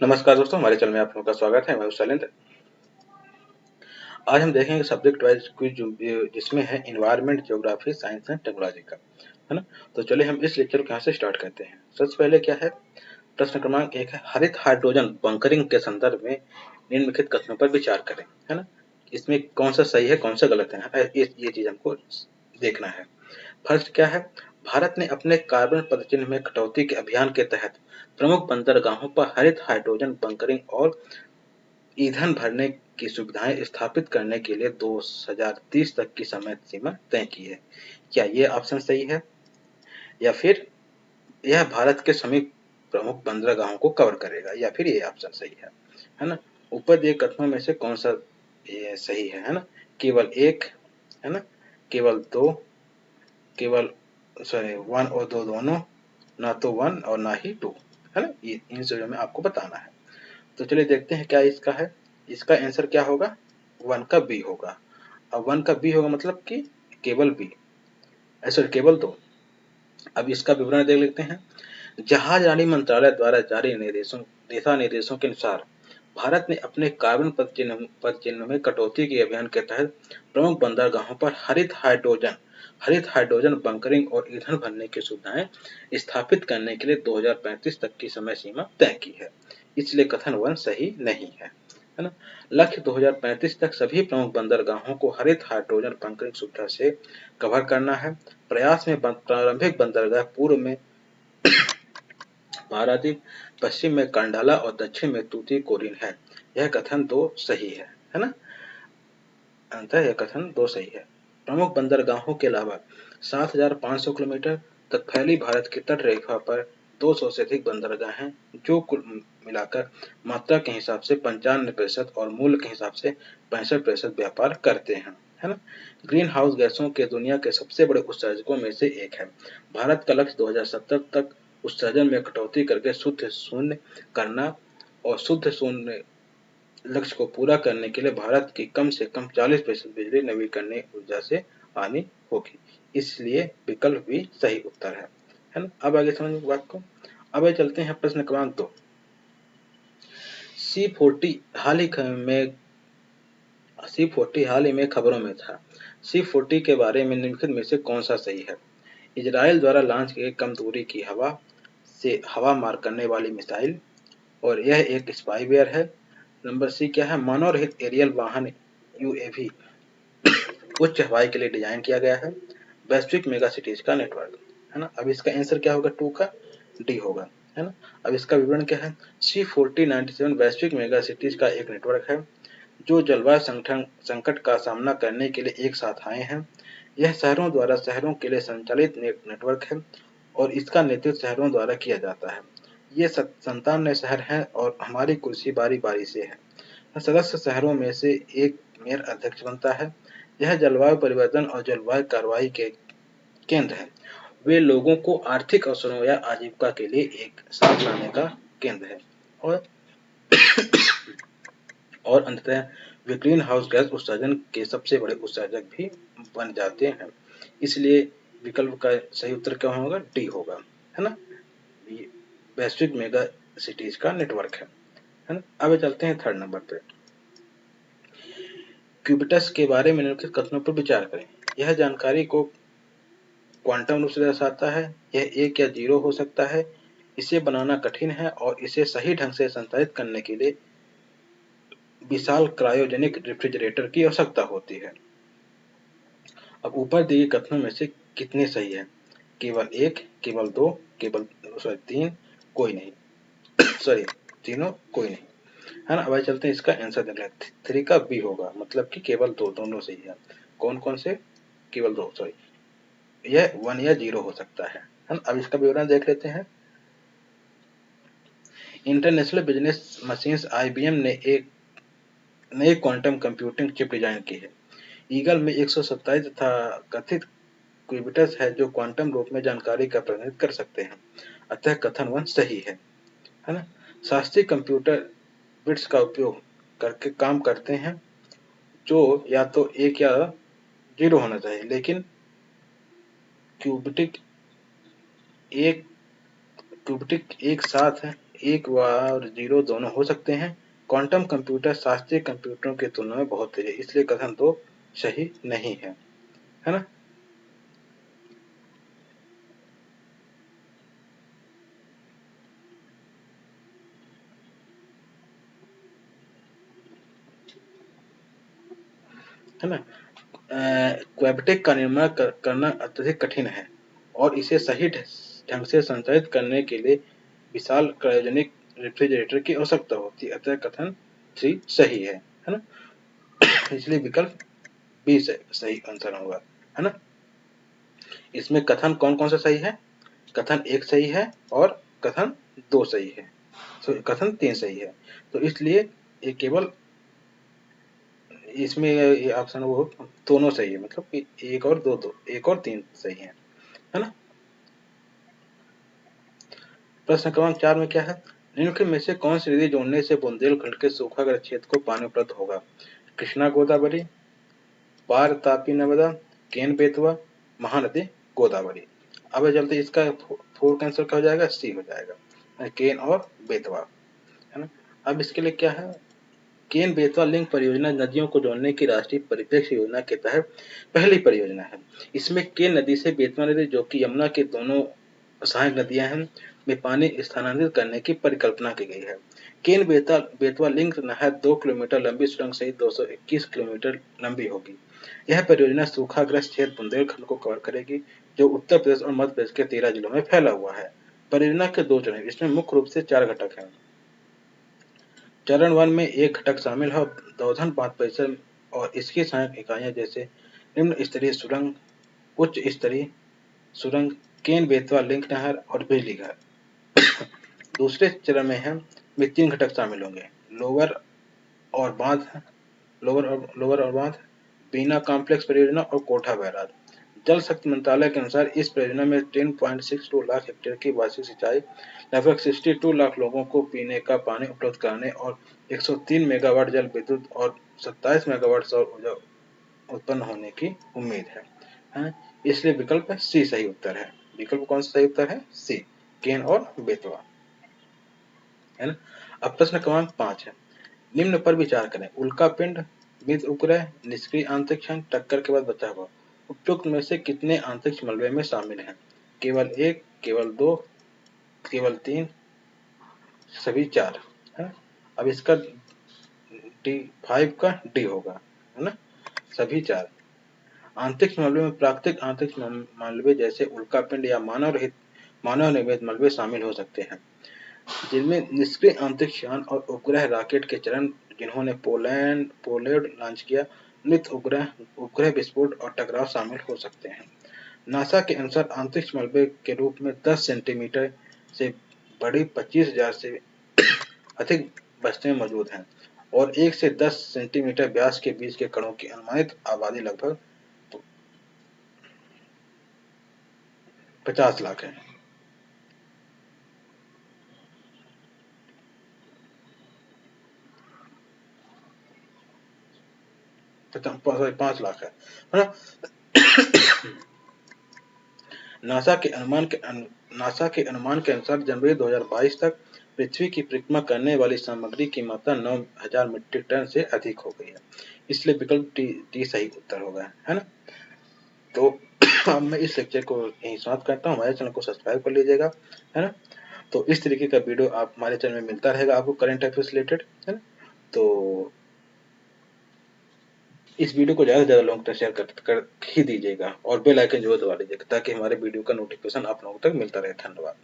नमस्कार दोस्तों, हमारे चैनल में आप लोगों का स्वागत है। मैं हूं शैलेंद्र। आज हम देखेंगे सब्जेक्ट वाइज क्विज जिसमें है environment, geography, science and technology का, है ना। तो चलिए हम इस लेक्चर को यहाँ से स्टार्ट करते हैं। सबसे पहले क्या है, प्रश्न क्रमांक 1 है, हरित हाइड्रोजन बंकरिंग के संदर्भ में निम्नलिखित कथनों पर विचार करें, है ना। इसमें कौन सा सही है, कौन सा गलत है, ये चीज हमको देखना है। फर्स्ट क्या है, भारत ने अपने कार्बन पदचिह्न में कटौती के अभियान के तहत प्रमुख बंदरगाहों पर हरित हाइड्रोजन बंकरिंग और ईंधन भरने की सुविधाएं स्थापित करने के लिए 2030 तक की समय सीमा तय की है। क्या ये ऑप्शन सही है, या फिर यह भारत के समीप प्रमुख बंदरगाहों को कवर करेगा, या फिर ये ऑप्शन सही है ना। ऊपर दिए कथनों में से कौन सा ये सही है ना। केवल एक, है ना, केवल दो, केवल सॉरी 1 और 2 दोनों, ना तो 1 और ना ही 2, है ना। ये इन चीजों में आपको बताना है। तो चलिए देखते हैं क्या इसका है। इसका आंसर क्या होगा, 1 का बी होगा। अब 1 का बी होगा मतलब कि केवल बी, ऐसे केवल 2। अब इसका विवरण देख लेते हैं। जहाजरानी मंत्रालय द्वारा जारी दिशा निर्देशों के अनुसार भारत ने अपने कार्बन पदचिह्न में कटौती के अभियान के तहत प्रमुख बंदरगाहों पर हरित हाइड्रोजन बंकरिंग और ईंधन भरने की सुविधाएं स्थापित करने के लिए 2035 तक की समय सीमा तय की है। इसलिए कथन 1 सही नहीं है ना। लक्ष्य 2035 तक सभी प्रमुख बंदरगाहों को हरित हाइड्रोजन बंकरिंग सुविधा से कवर करना है। प्रयास में प्रारंभिक बंदरगाह पूर्व में पारादीप, पश्चिम में कंडाला और दक्षिण में तूतीकोरिन है। यह कथन 2 सही है ना। अंततः यह कथन 2 सही है। प्रमुख बंदरगाहों के अलावा 7,500 किलोमीटर तक फैली भारत की तट रेखा पर 200 से अधिक बंदरगाह हैं, जो कुल मिलाकर मात्रा के हिसाब से 95% और मूल्य के हिसाब से 65% व्यापार करते हैं, है ना। ग्रीन हाउस गैसों के दुनिया के सबसे बड़े उत्सर्जकों में से एक है। भारत का लक्ष्य 2070 तक उत्सर्जन में कटौती करके शुद्ध शून्य करना, और शुद्ध शून्य लक्ष्य को पूरा करने के लिए भारत की कम से कम 40% बिजली नवीकरणीय ऊर्जा से आनी होगी। इसलिए विकल्प भी सही उत्तर है ना। अब आगे समझ बात को। अब चलते हैं प्रश्न क्रमांक 2। C40 हाल ही में खबरों में था। C40 के बारे में निम्नलिखित में से कौन सा सही है। इजराइल द्वारा लॉन्च किए कम दूरी की हवा से हवा मार करने वाली मिसाइल, और यह एक स्पाईवेयर है। नंबर सी क्या है, मानव रहित एरियल वाहन यूएवी उच्च हवाई के लिए डिजाइन किया गया है। वैश्विक मेगा सिटीज का नेटवर्क, है ना। अब इसका आंसर क्या होगा, 2 का डी होगा, है ना। अब इसका विवरण क्या है, C4097 वैश्विक मेगा सिटीज का एक नेटवर्क है जो जलवायु संकट का सामना करने के लिए एक साथ आए हैं। यह शहरों द्वारा शहरों के लिए संचालित नेटवर्क है और इसका नेतृत्व शहरों द्वारा किया जाता है। ये 57 शहर हैं और हमारी कुर्सी बारी बारी से है। सदस्य शहरों में से एक मेयर अध्यक्ष बनता है। यह जलवायु परिवर्तन और जलवायु कार्रवाई के केंद्र है। वे लोगों को आर्थिक अवसरों या आजीविका के लिए एक साथ लाने का केंद्र है, और अंततः वे ग्रीन हाउस गैस उत्सर्जन के सबसे बड़े उत्सर्जक भी बन जाते हैं। इसलिए विकल्प का सही उत्तर क्या होगा, डी होगा, है ना। वैश्विक मेगा सिटीज का नेटवर्क है ना। अब चलते हैं थर्ड नंबर पे। क्यूबिटस के बारे में निम्नलिखित कथनों पर विचार करें। यह जानकारी को क्वांटम रूप से दर्शाता है। यह 1 या 0 हो सकता है। इसे बनाना कठिन है और इसे सही ढंग से संचालित करने के लिए विशाल क्रायोजेनिक रेफ्रिजरेटर की आवश्यकता होती है। अब ऊपर दिए कथनों में से कितने सही है, केवल 1, केवल 2, केवल 3, कोई नहीं सॉरी तीनों कोई नहीं, है ना। अब चलते हैं इसका आंसर देख लेते हैं। 3 का बी होगा, मतलब कि केवल 2, दोनों सही है। कौन कौन से, केवल 2, सॉरी, यह 1 या 0 हो सकता है ना। अब इसका विवरण देख लेते हैं। इंटरनेशनल बिजनेस मशीन्स IBM ने एक नई क्वांटम कंप्यूटिंग चिप डिजाइन की है। ईगल में 127 तथा कथित क्यूबिटस है जो क्वांटम रूप में जानकारी का प्रतिनिधित्व कर सकते हैं। अतः कथन 1 सही है ना। शास्त्रीय कंप्यूटर बिट्स का उपयोग करके काम करते हैं, जो या तो 1 या 0 होना चाहिए, लेकिन क्यूबिटिक एक साथ है 1 और 0 दोनों हो सकते हैं। क्वांटम कंप्यूटर शास्त्रीय कंप्यूटरों की तुलना में बहुत तेज है, इसलिए कथन 2 सही नहीं है ना? है ना? क्वेबेक का निर्माण करना अत्यधिक कठिन है और इसे सही ढंग से संचालित करने के लिए विशाल क्रायोजेनिक रेफ्रिजरेटर की आवश्यकता होती है। अतः कथन 3 सही है ना? इसलिए विकल्प बी सही आंसर होगा, है ना? इसमें कथन कौन कौन सा सही है? कथन 1 सही है और कथन 2 सही है, तो कथन 3 सही है। तो इसलिए ये केवल इसमें ये ऑप्शन वो दोनों सही है, मतलब कि 1 और 2 1 और 3 सही है ना? प्रश्न क्रमांक 4 में क्या है? निम्नलिखित में से कौन सी नदी जोड़ने से बुंदेलखंड के सूखाग्रस्त क्षेत्र को पानी उपलब्ध होगा? कृष्णा गोदावरी, पार तापी नर्मदा, केन बेतवा, महानदी गोदावरी। अब चलते इसका फोर कैंसर क्या हो जाएगा? सी हो जाएगा, केन और बेतवा, है ना? अब इसके लिए क्या है? केन बेतवा लिंक परियोजना नदियों को जोड़ने की राष्ट्रीय परिप्रेक्ष्य योजना के तहत पहली परियोजना है। इसमें केन नदी से बेतवा नदी, जो कि यमुना के दोनों सहायक नदियां हैं, में पानी स्थानांतरित करने की परिकल्पना की गई है। केन बेतवा लिंक नहर 2 किलोमीटर लंबी सुरंग सहित 221 किलोमीटर लंबी होगी। यह परियोजना सूखाग्रस्त क्षेत्र बुंदेलखंड को कवर करेगी, जो उत्तर प्रदेश और मध्य प्रदेश के 13 जिलों में फैला हुआ है। परियोजना के 2 चरण, इसमें मुख्य रूप से 4 घटक हैं। चरण 1 में एक घटक शामिल है दौधन बांध परिसर और इसकी सहायक इकाइयां, जैसे निम्न स्तरीय सुरंग, उच्च स्तरीय सुरंग, केन बेतवा लिंक नहर और बिजली घर। दूसरे चरण में 3 घटक शामिल होंगे, लोअर और बांध, लोअर और बांध, बीना कॉम्प्लेक्स परियोजना और कोठा बैराज। जल शक्ति मंत्रालय के अनुसार इस परियोजना में 10.62 लाख हेक्टेयर की वार्षिक सिंचाई, लगभग 62 लाख लोगों को पीने का पानी उपलब्ध कराने और 103 मेगावाट जल विद्युत और 27 मेगावाट सौर ऊर्जा उत्पन्न होने की उम्मीद है। इसलिए विकल्प सी सही उत्तर है। विकल्प कौन सा सही उत्तर है? सी, केन और बेतवा, है ना? अब प्रश्न क्रमांक 5 है, निम्न पर विचार करें। उल्का पिंड, मृत उपग्रह, निष्क्रिय अंतरिक्ष यान, टक्कर के बाद बचा हुआ। उपयुक्त में से कितने अंतरिक्ष मलबे में शामिल हैं? केवल 1, केवल 2, केवल 3, सभी 4, है? अब इसका D5 का डी होगा, है ना? सभी 4। अंतरिक्ष मलबे में प्राकृतिक अंतरिक्ष मलबे जैसे उल्का पिंड या मानव निर्मित मलबे शामिल हो सकते हैं, जिनमें निष्क्रिय अंतरिक्ष यान और उपग्रह रॉकेट के चरण, जिन्होंने पोलैंड लॉन्च किया, मृत उपग्रह विस्फोट और टकराव शामिल हो सकते हैं। नासा के अनुसार अंतरिक्ष मलबे के रूप में 10 सेंटीमीटर से बड़ी 25,000 से अधिक बस्तें मौजूद हैं और 1 से 10 सेंटीमीटर व्यास के बीच के कणों की अनुमानित आबादी लगभग 50 लाख है। 5 लाख है ना? नासा के अनुमान के अनुसार जनवरी 2022 तक पृथ्वी की परिक्रमा करने वाली सामग्री की मात्रा 9,000 मीट्रिक टन से अधिक हो गई है। इसलिए विकल्प डी सही उत्तर होगा, है ना? तो अब मैं इस लेक्चर को यहीं समाप्त करता हूँ। हमारे चैनल को सब्सक्राइब कर लीजिएगा, है ना? तो इस तरीके का वीडियो आप हमारे चैनल में मिलता रहेगा आपको, करंट अफेयर्स रिलेटेड, है ना? तो इस वीडियो को ज़्यादा से ज़्यादा लोगों तक शेयर कर ही दीजिएगा और बेल आइकन जरूर दबा दीजिएगा, ताकि हमारे वीडियो का नोटिफिकेशन आप लोगों तक मिलता रहे। धन्यवाद।